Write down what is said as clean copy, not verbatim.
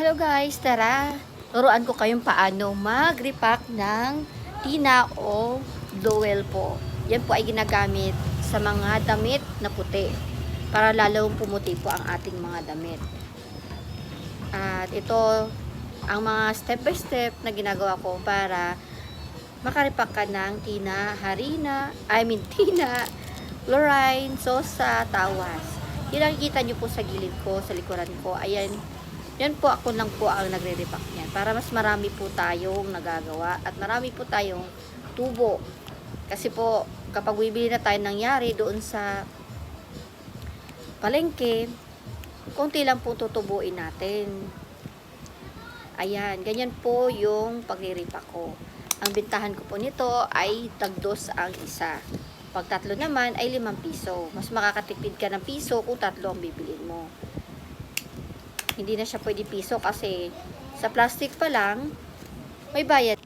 Hello guys, tara! Turuan ko kayong paano mag-repack ng tina o dowel po. Yan po ay ginagamit sa mga damit na puti para lalong pumuti po ang ating mga damit. At ito ang mga step by step na ginagawa ko para makarepack ka ng tina, tina, chlorine, sosa, tawas. Yung nakikita nyo po sa gilid ko, sa likuran ko, ayan. Yan po, ako lang po ang nagre-repack niyan. Para mas marami po tayong nagagawa at marami po tayong tubo. Kasi po, kapag bibili na tayo ng yari doon sa palengke, konti lang po tutubuin natin. Ayan, ganyan po yung pagre-repack ko. Ang bintahan ko po nito ay tagdos ang isa. Pag tatlo naman ay 5 piso. Mas makakatipid ka ng piso kung tatlo ang bibilin mo. Hindi na siya pwede piso kasi sa plastic pa lang may bayad.